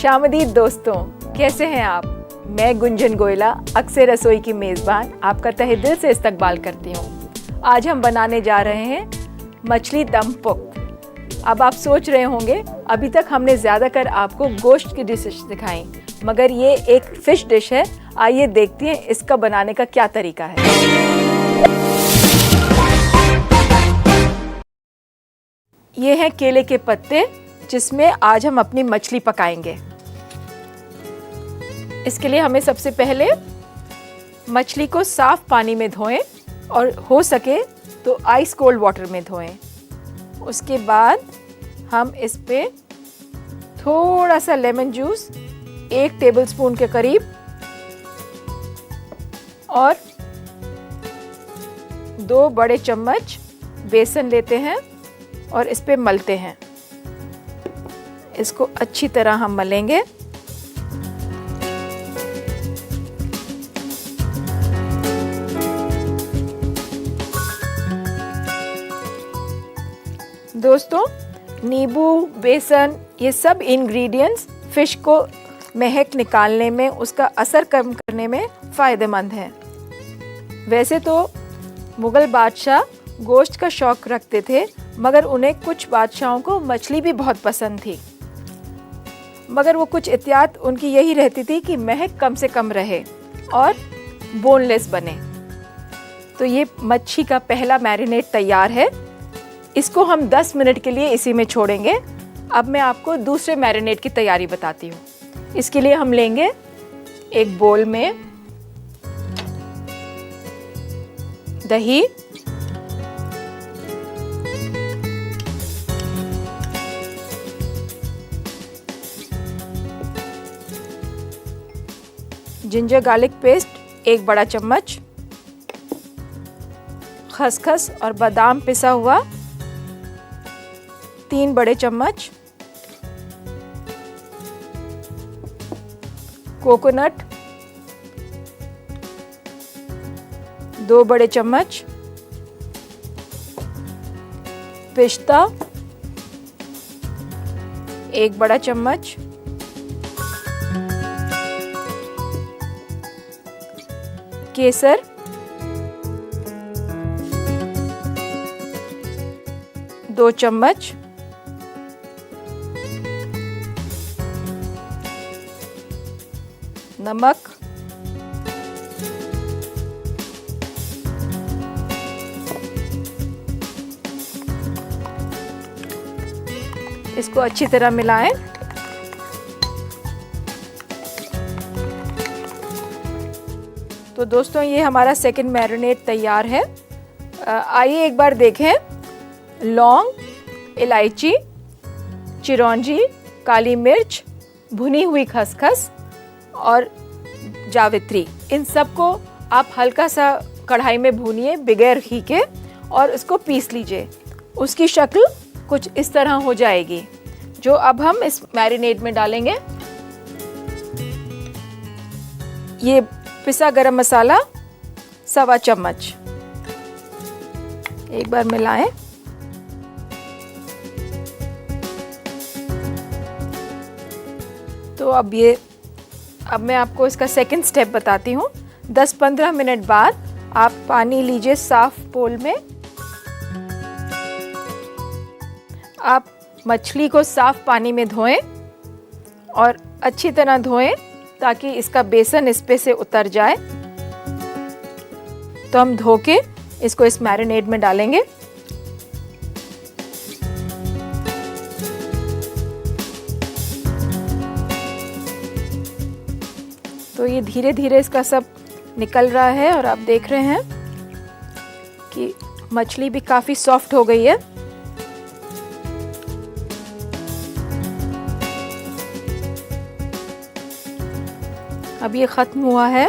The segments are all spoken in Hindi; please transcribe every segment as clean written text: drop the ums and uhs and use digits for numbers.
खुशामदीद दोस्तों, कैसे हैं आप? मैं गुंजन गोयला अक्सर रसोई की मेज़बान आपका तहे दिल से इस्तकबाल करती हूँ। आज हम बनाने जा रहे हैं मछली दम पुख्त। अब आप सोच रहे होंगे अभी तक हमने ज़्यादातर आपको गोश्त की डिशेस दिखाई, मगर ये एक फ़िश डिश है। आइए देखते हैं इसका बनाने का क्या तरीका है। ये हैं केले के पत्ते जिसमें आज हम अपनी मछली पकाएंगे। इसके लिए हमें सबसे पहले मछली को साफ पानी में धोएं और हो सके तो आइस कोल्ड वाटर में धोएं। उसके बाद हम इस पे थोड़ा सा लेमन जूस 1 टेबलस्पून के करीब और 2 बड़े चम्मच बेसन लेते हैं और इस पे मलते हैं। इसको अच्छी तरह हम मलेंगे। दोस्तों, नींबू, बेसन, ये सब इंग्रेडिएंट्स फिश को महक निकालने में, उसका असर कम करने में फ़ायदेमंद हैं। वैसे तो मुग़ल बादशाह गोश्त का शौक़ रखते थे, मगर उन्हें कुछ बादशाहों को मछली भी बहुत पसंद थी। मगर वो कुछ एहतियात उनकी यही रहती थी कि महक कम से कम रहे और बोनलेस बने। तो ये मच्छी का पहला मैरिनेट तैयार है। इसको हम 10 मिनट के लिए इसी में छोड़ेंगे। अब मैं आपको दूसरे मैरिनेट की तैयारी बताती हूँ। इसके लिए हम लेंगे एक बोल में दही, जिंजर गार्लिक पेस्ट 1 बड़ा चम्मच, खसखस और बादाम पिसा हुआ 3 बड़े चम्मच, कोकोनट 2 बड़े चम्मच, पिस्ता 1 बड़ा चम्मच, केसर 2 चम्मच, नमक, इसको अच्छी तरह मिलाएं। तो दोस्तों, ये हमारा सेकंड मैरिनेट तैयार है। आइए एक बार देखें। लौंग, इलायची, चिरौंजी, काली मिर्च, भुनी हुई खसखस और जावित्री, इन सबको आप हल्का सा कढ़ाई में भूनिए बगैर घी के और इसको पीस लीजिए। उसकी शक्ल कुछ इस तरह हो जाएगी, जो अब हम इस मैरिनेट में डालेंगे। ये पिसा गरम मसाला 1.25 चम्मच, एक बार मिलाएं। तो अब मैं आपको इसका सेकंड स्टेप बताती हूँ। 10-15 मिनट बाद आप पानी लीजिए साफ बोल में। आप मछली को साफ पानी में धोएं और अच्छी तरह धोएं ताकि इसका बेसन इस पे से उतर जाए। तो हम धो के इसको इस मैरिनेट में डालेंगे। तो ये धीरे धीरे इसका सब निकल रहा है और आप देख रहे हैं कि मछली भी काफ़ी सॉफ्ट हो गई है। अब ये ख़त्म हुआ है।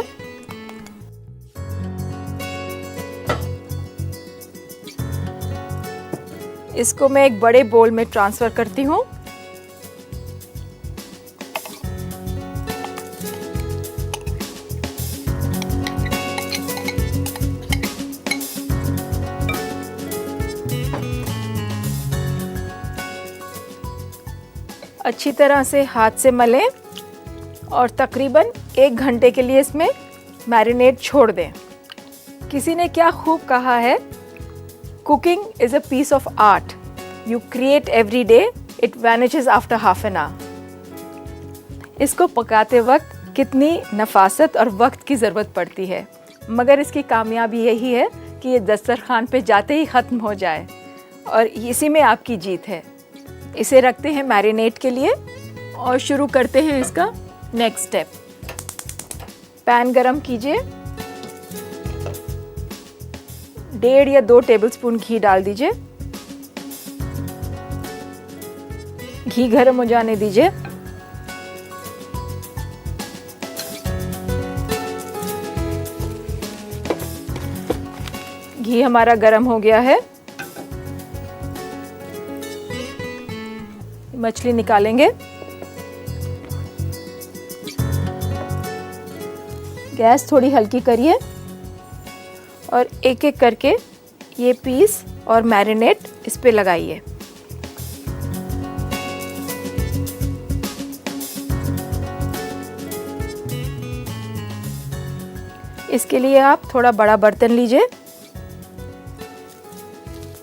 इसको मैं एक बड़े बोल में ट्रांसफ़र करती हूँ। अच्छी तरह से हाथ से मलें और तकरीबन 1 घंटे के लिए इसमें मैरिनेट छोड़ दें। किसी ने क्या खूब कहा है, cooking is a piece of art, you create every day, it vanishes after half an hour. इसको पकाते वक्त कितनी नफासत और वक्त की ज़रूरत पड़ती है, मगर इसकी कामयाबी यही है कि ये दस्तरखान पे जाते ही ख़त्म हो जाए, और इसी में आपकी जीत है। इसे रखते हैं मैरिनेट के लिए और शुरू करते हैं इसका नेक्स्ट स्टेप। पैन गरम कीजिए, 1.5 या 2 टेबलस्पून घी डाल दीजिए। घी गर्म हो जाने दीजिए। घी हमारा गरम हो गया है। मछली निकालेंगे। गैस थोड़ी हल्की करिए और एक एक करके ये पीस और मैरिनेट इस पे लगाइए। इसके लिए आप थोड़ा बड़ा बर्तन लीजिए।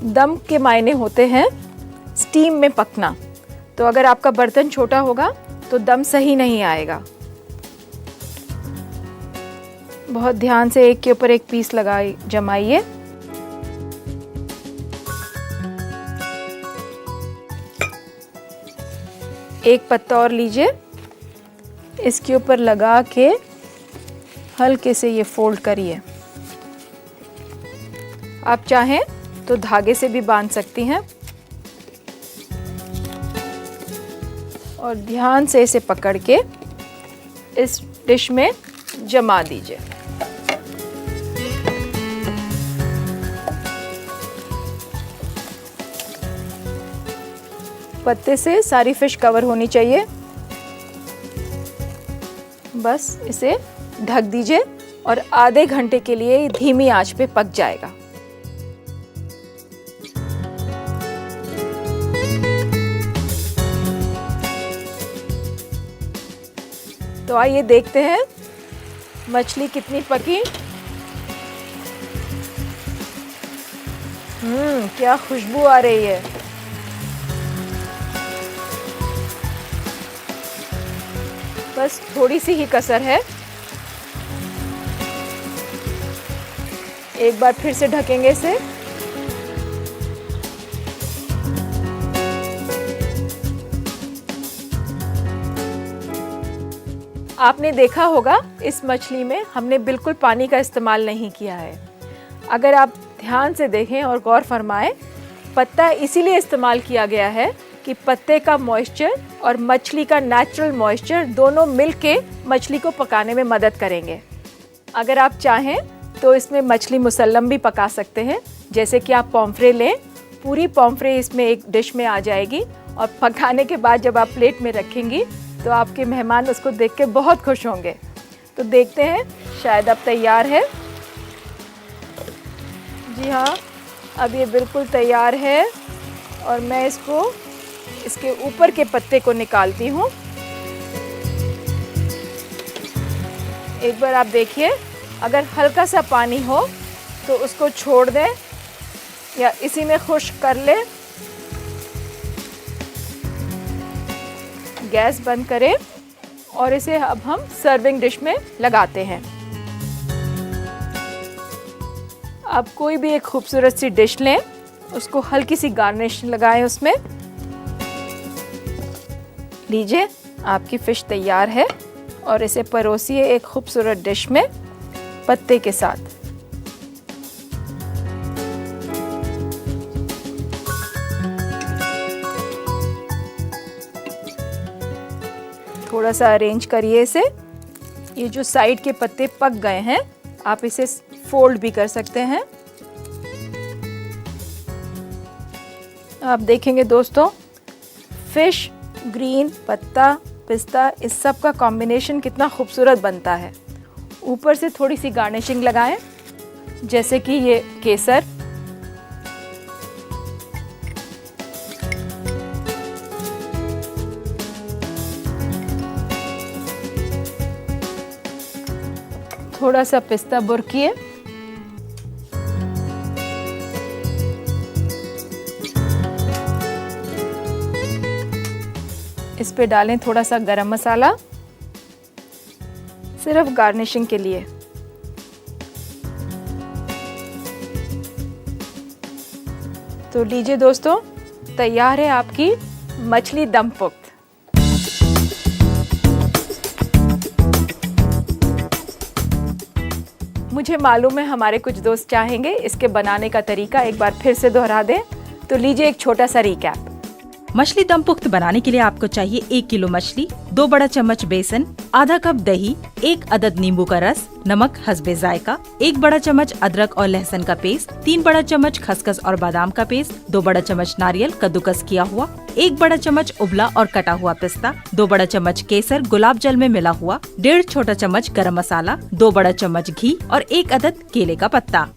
दम के मायने होते हैं स्टीम में पकना, तो अगर आपका बर्तन छोटा होगा तो दम सही नहीं आएगा। बहुत ध्यान से एक के ऊपर एक पीस जमाइए। एक पत्ता और लीजिए, इसके ऊपर लगा के हल्के से ये फोल्ड करिए। आप चाहें तो धागे से भी बांध सकती हैं और ध्यान से इसे पकड़ के इस डिश में जमा दीजिए। पत्ते से सारी फिश कवर होनी चाहिए। बस इसे ढक दीजिए और आधे घंटे के लिए धीमी आंच पे पक जाएगा। तो आइए देखते हैं मछली कितनी पकी। क्या खुशबू आ रही है। बस थोड़ी सी ही कसर है। एक बार फिर से ढकेंगे इसे। आपने देखा होगा इस मछली में हमने बिल्कुल पानी का इस्तेमाल नहीं किया है। अगर आप ध्यान से देखें और गौर फरमाएं, पत्ता इसीलिए इस्तेमाल किया गया है कि पत्ते का मॉइस्चर और मछली का नेचुरल मॉइस्चर दोनों मिलके मछली को पकाने में मदद करेंगे। अगर आप चाहें तो इसमें मछली मुसल्लम भी पका सकते हैं। जैसे कि आप पॉम्फ्रे लें, पूरी पॉम्फ्रे इसमें एक डिश में आ जाएगी और पकाने के बाद जब आप प्लेट में रखेंगी तो आपके मेहमान उसको देख के बहुत खुश होंगे। तो देखते हैं, शायद अब तैयार है। जी हाँ, अब ये बिल्कुल तैयार है और मैं इसके ऊपर के पत्ते को निकालती हूँ। एक बार आप देखिए, अगर हल्का सा पानी हो तो उसको छोड़ दें या इसी में खुश्क कर लें। गैस बंद करें और इसे अब हम सर्विंग डिश में लगाते हैं। आप कोई भी एक खूबसूरत सी डिश लें, उसको हल्की सी गार्निश लगाएं उसमें। लीजिए, आपकी फ़िश तैयार है और इसे परोसिए एक खूबसूरत डिश में पत्ते के साथ। थोड़ा सा अरेंज करिए इसे। ये जो साइड के पत्ते पक गए हैं, आप इसे फोल्ड भी कर सकते हैं। आप देखेंगे दोस्तों, फिश, ग्रीन, पत्ता, पिस्ता, इस सब का कॉम्बिनेशन कितना खूबसूरत बनता है। ऊपर से थोड़ी सी गार्निशिंग लगाएं, जैसे कि ये केसर। थोड़ा सा पिस्ता बुरकिए, इस पे डालें थोड़ा सा गरम मसाला, सिर्फ गार्निशिंग के लिए। तो लीजिए दोस्तों, तैयार है आपकी मछली दम पुख्त। मुझे मालूम है हमारे कुछ दोस्त चाहेंगे इसके बनाने का तरीका एक बार फिर से दोहरा दें, तो लीजिए एक छोटा सा रिकैप। मछली दम पुख्त बनाने के लिए आपको चाहिए 1 किलो मछली, 2 बड़ा चम्मच बेसन, आधा कप दही, 1 अदद नींबू का रस, नमक हस्बे जायका, 1 बड़ा चम्मच अदरक और लहसुन का पेस्ट, 3 बड़ा चम्मच खसखस और बादाम का पेस्ट, 2 बड़ा चम्मच नारियल कद्दूकस किया हुआ, 1 बड़ा चम्मच उबला और कटा हुआ पिस्ता, 2 बड़ा चम्मच केसर गुलाब जल में मिला हुआ, 1.5 छोटा चम्मच गरम मसाला, 2 बड़ा चम्मच घी और 1 अदद केले का पत्ता।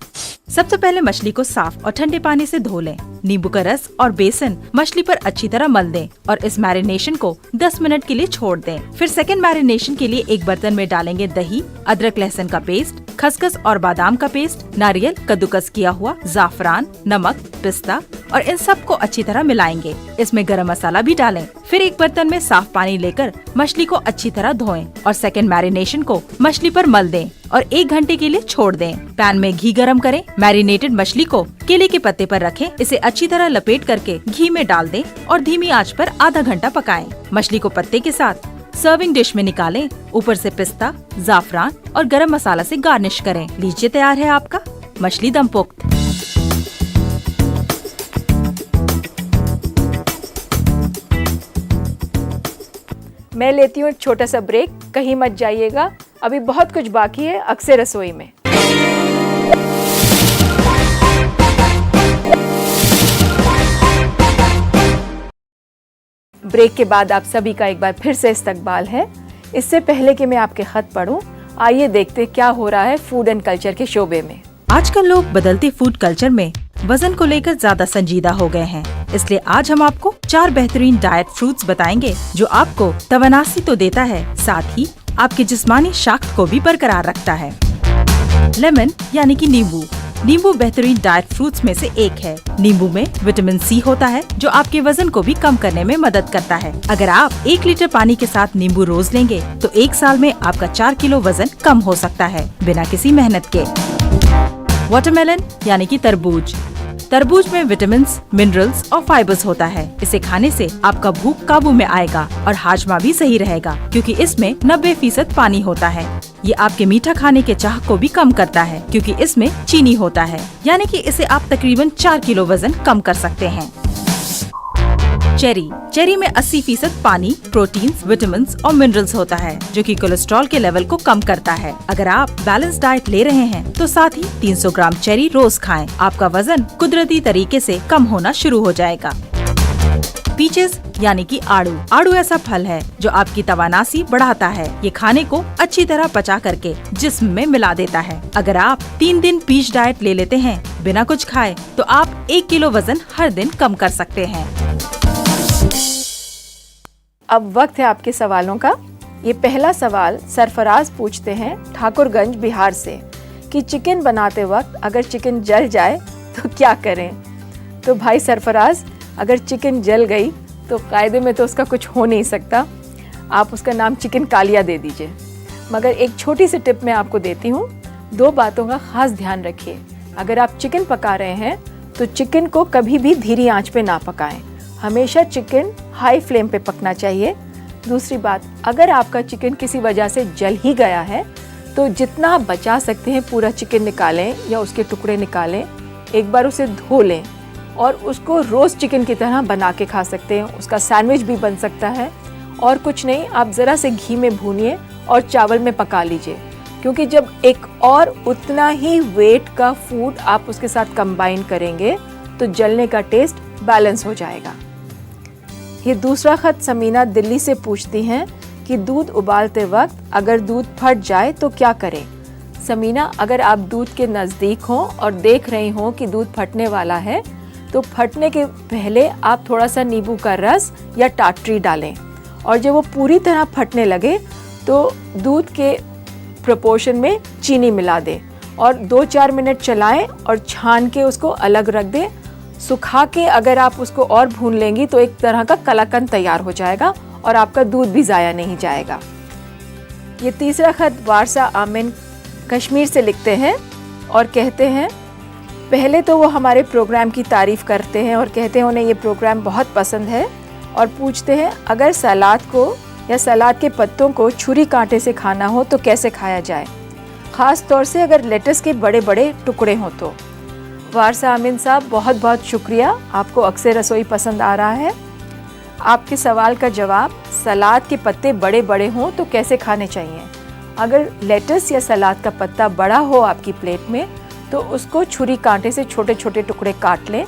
सबसे पहले मछली को साफ और ठंडे पानी से धो लें। नींबू का रस और बेसन मछली पर अच्छी तरह मल दें और इस मैरिनेशन को 10 मिनट के लिए छोड़ दें। फिर सेकंड मैरिनेशन के लिए एक बर्तन में डालेंगे दही, अदरक लहसुन का पेस्ट, खसखस और बादाम का पेस्ट, नारियल कद्दूकस किया हुआ, जाफरान, नमक, पिस्ता और इन सब को अच्छी तरह मिलाएंगे। इसमें गरम मसाला भी डालें। फिर एक बर्तन में साफ पानी लेकर मछली को अच्छी तरह धोएं और सेकंड मैरिनेशन को मछली पर मल दें और 1 घंटे के लिए छोड़ दें। पैन में घी गरम करें। मैरिनेटेड मछली को केले के पत्ते पर रखें। इसे अच्छी तरह लपेट करके घी में डाल दें और धीमी आंच पर आधा घंटा पकाएं। मछली को पत्ते के साथ सर्विंग डिश में निकालें। ऊपर से पिस्ता, जाफरान और गरम मसाला से गार्निश करें। लीजिए तैयार है आपका मछली दम पुख्त। मैं लेती हूँ एक छोटा सा ब्रेक, कहीं मत जाइएगा, अभी बहुत कुछ बाकी है अक्सर रसोई में। ब्रेक के बाद आप सभी का एक बार फिर से इस्तकबाल है। इससे पहले कि मैं आपके खत पढूं, आइए देखते क्या हो रहा है फूड एंड कल्चर के शोबे में। आजकल लोग बदलते फूड कल्चर में वजन को लेकर ज्यादा संजीदा हो गए हैं, इसलिए आज हम आपको 4 बेहतरीन डाइट फ्रूट्स बताएंगे जो आपको तवानासी तो देता है, साथ ही आपके जिस्मानी शाख्त को भी बरकरार रखता है। लेमन यानी कि नींबू। नींबू बेहतरीन डाइट फ्रूट्स में से एक है। नींबू में विटामिन सी होता है जो आपके वजन को भी कम करने में मदद करता है। अगर आप 1 लीटर पानी के साथ नींबू रोज लेंगे तो 1 साल में आपका 4 किलो वजन कम हो सकता है बिना किसी मेहनत के। वाटरमेलन यानी कि तरबूज। तरबूज में विटामिन्स, मिनरल्स और फाइबर्स होता है। इसे खाने से आपका भूख काबू में आएगा और हाजमा भी सही रहेगा क्योंकि इसमें 90% पानी होता है। ये आपके मीठा खाने के चाह को भी कम करता है क्योंकि इसमें चीनी होता है, यानी कि इसे आप तकरीबन 4 किलो वजन कम कर सकते हैं। चेरी में 80% पानी, प्रोटीन्स, विटामिन्स और मिनरल्स होता है जो कि कोलेस्ट्रॉल के लेवल को कम करता है। अगर आप बैलेंस डाइट ले रहे हैं तो साथ ही 300 ग्राम चेरी रोज खाएं। आपका वजन कुदरती तरीके से कम होना शुरू हो जाएगा। पीचेस यानी कि आड़ू। आड़ू ऐसा फल है जो आपकी तवानासी बढ़ाता है। ये खाने को अच्छी तरह पचा करके जिस्म में मिला देता है। अगर आप 3 दिन पीच डाइट ले लेते हैं बिना कुछ खाए तो आप 1 किलो वजन हर दिन कम कर सकते हैं। अब वक्त है आपके सवालों का। ये पहला सवाल सरफराज पूछते हैं ठाकुरगंज बिहार से कि चिकन बनाते वक्त अगर चिकन जल जाए तो क्या करें। तो भाई सरफराज, अगर चिकन जल गई तो कायदे में तो उसका कुछ हो नहीं सकता, आप उसका नाम चिकन कालिया दे दीजिए। मगर एक छोटी सी टिप मैं आपको देती हूँ, 2 बातों का खास ध्यान रखिए। अगर आप चिकन पका रहे हैं तो चिकन को कभी भी धीमी आंच पे ना पकाएं, हमेशा चिकन हाई फ्लेम पे पकना चाहिए। दूसरी बात, अगर आपका चिकन किसी वजह से जल ही गया है तो जितना आप बचा सकते हैं पूरा चिकन निकालें या उसके टुकड़े निकालें, एक बार उसे धो लें और उसको रोस्ट चिकन की तरह बना के खा सकते हैं। उसका सैंडविच भी बन सकता है। और कुछ नहीं, आप ज़रा से घी में भूनिए और चावल में पका लीजिए, क्योंकि जब एक और उतना ही वेट का फूड आप उसके साथ कंबाइन करेंगे तो जलने का टेस्ट बैलेंस हो जाएगा। ये दूसरा खत समीना दिल्ली से पूछती हैं कि दूध उबालते वक्त अगर दूध फट जाए तो क्या करें। समीना, अगर आप दूध के नज़दीक हों और देख रही हों कि दूध फटने वाला है तो फटने के पहले आप थोड़ा सा नींबू का रस या टाटरी डालें और जब वो पूरी तरह फटने लगे तो दूध के प्रोपोर्शन में चीनी मिला दें और 2-4 मिनट चलाएं और छान के उसको अलग रख दें। सुखा के अगर आप उसको और भून लेंगी तो एक तरह का कलाकंद तैयार हो जाएगा और आपका दूध भी ज़ाया नहीं जाएगा। ये तीसरा खत वारसा आमिन कश्मीर से लिखते हैं और कहते हैं, पहले तो वो हमारे प्रोग्राम की तारीफ़ करते हैं और कहते हैं उन्हें ये प्रोग्राम बहुत पसंद है और पूछते हैं अगर सलाद को या सलाद के पत्तों को छुरी कांटे से खाना हो तो कैसे खाया जाए, ख़ास तौर से अगर लेटस के बड़े बड़े टुकड़े हों तो। वारसा आमिन साहब, बहुत बहुत शुक्रिया, आपको अक्सर रसोई पसंद आ रहा है। आपके सवाल का जवाब, सलाद के पत्ते बड़े बड़े हों तो कैसे खाने चाहिए। अगर लेटस या सलाद का पत्ता बड़ा हो आपकी प्लेट में तो उसको छुरी कांटे से छोटे छोटे टुकड़े काट लें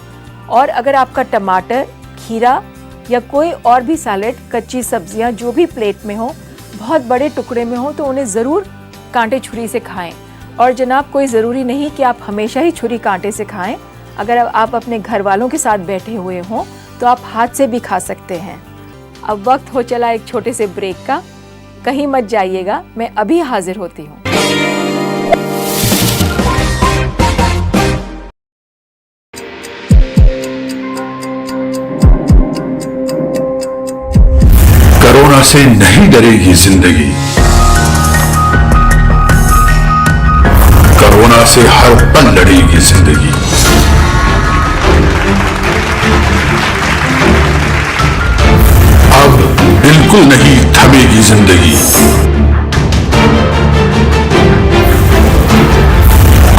और अगर आपका टमाटर, खीरा या कोई और भी सैलेड, कच्ची सब्जियां जो भी प्लेट में हो बहुत बड़े टुकड़े में हो तो उन्हें ज़रूर कांटे छुरी से खाएं। और जनाब, कोई ज़रूरी नहीं कि आप हमेशा ही छुरी कांटे से खाएं। अगर आप अपने घर वालों के साथ बैठे हुए हों तो आप हाथ से भी खा सकते हैं। अब वक्त हो चला एक छोटे से ब्रेक का, कहीं मत जाइएगा, मैं अभी हाजिर होती हूँ। कोरोना से नहीं डरेगी जिंदगी, कोरोना से हर पल लड़ेगी जिंदगी। अब बिल्कुल नहीं थमेगी जिंदगी,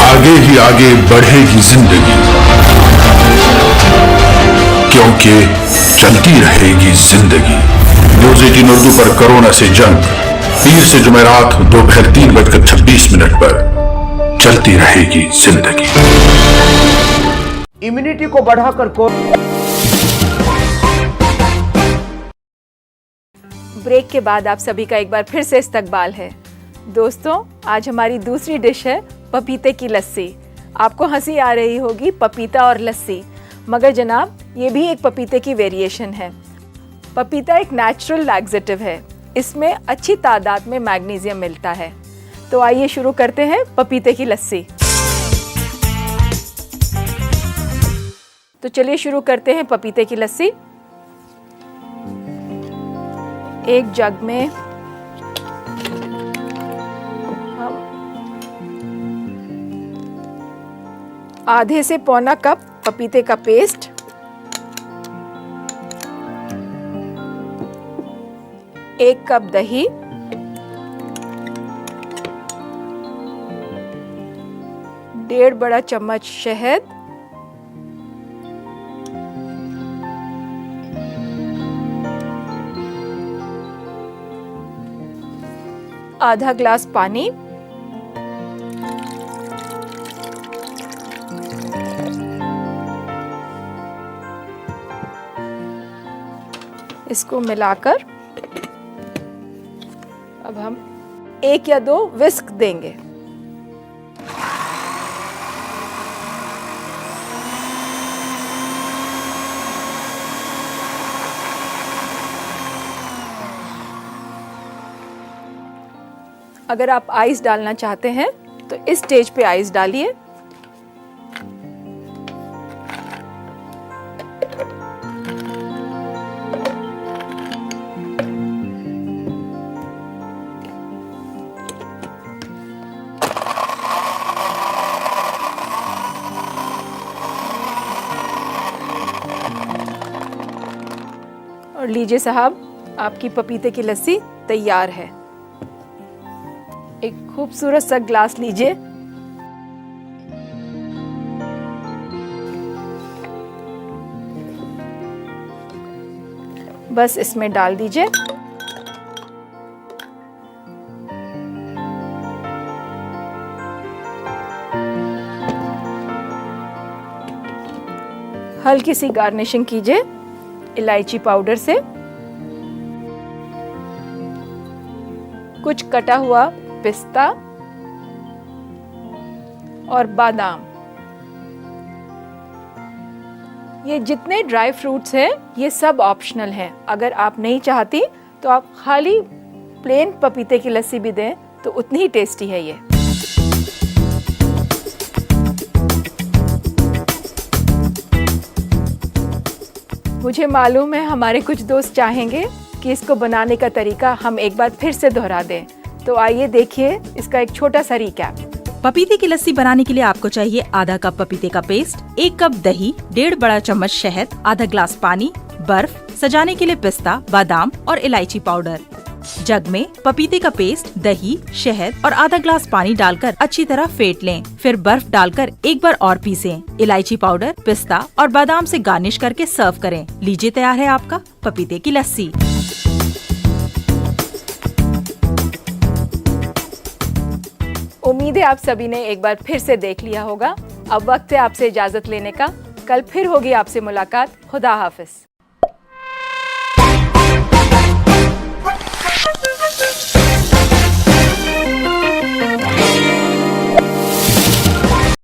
आगे ही आगे बढ़ेगी जिंदगी, क्योंकि चलती रहेगी जिंदगी। न्यूज़ 18 उर्दू पर कोरोना से जंग, पीर से जुमेरात दोपहर 3:26 पर चलती रहेगी जिंदगी। इम्यूनिटी को बढ़ाकर ब्रेक के बाद आप सभी का एक बार फिर से इस्तकबाल है। दोस्तों, आज हमारी दूसरी डिश है पपीते की लस्सी। आपको हंसी आ रही होगी, पपीता और लस्सी, मगर जनाब ये भी एक पपीते की वेरिएशन है। पपीता एक नेचुरल लैक्सेटिव है, इसमें अच्छी तादाद में मैग्नीशियम मिलता है। तो आइए शुरू करते हैं पपीते की लस्सी। तो चलिए शुरू करते हैं पपीते की लस्सी। एक जग में हम आधे से पौना कप पपीते का पेस्ट, एक कप दही, डेढ़ बड़ा चम्मच शहद, आधा ग्लास पानी, इसको मिलाकर अब हम 1 या 2 विस्क देंगे। अगर आप आइस डालना चाहते हैं तो इस स्टेज पे आइस डालिए। और लीजिए साहब, आपकी पपीते की लस्सी तैयार है। एक खूबसूरत सा ग्लास लीजिए, बस इसमें डाल दीजिए। हल्की सी गार्निशिंग कीजिए इलायची पाउडर से, कुछ कटा हुआ पिस्ता और बादाम। ये जितने ड्राई फ्रूट्स हैं ये सब ऑप्शनल हैं। अगर आप नहीं चाहती तो आप खाली प्लेन पपीते की लस्सी भी दें तो उतनी ही टेस्टी है ये। मुझे मालूम है हमारे कुछ दोस्त चाहेंगे कि इसको बनाने का तरीका हम एक बार फिर से दोहरा दें, तो आइए देखिए इसका एक छोटा सा रिकैप। पपीते की लस्सी बनाने के लिए आपको चाहिए आधा कप पपीते का पेस्ट, 1 कप दही, 1.5 बड़ा चम्मच शहद, आधा ग्लास पानी, बर्फ, सजाने के लिए पिस्ता, बादाम और इलायची पाउडर। जग में पपीते का पेस्ट, दही, शहद और आधा ग्लास पानी डालकर अच्छी तरह फेंट लें। फिर बर्फ डालकर एक बार और पीसें। इलायची पाउडर, पिस्ता और बादाम से गार्निश करके सर्व करें। लीजिए तैयार है आपका पपीते की लस्सी। उम्मीद है आप सभी ने एक बार फिर से देख लिया होगा। अब वक्त है आपसे इजाजत लेने का। कल फिर होगी आपसे मुलाकात। खुदा हाफिज।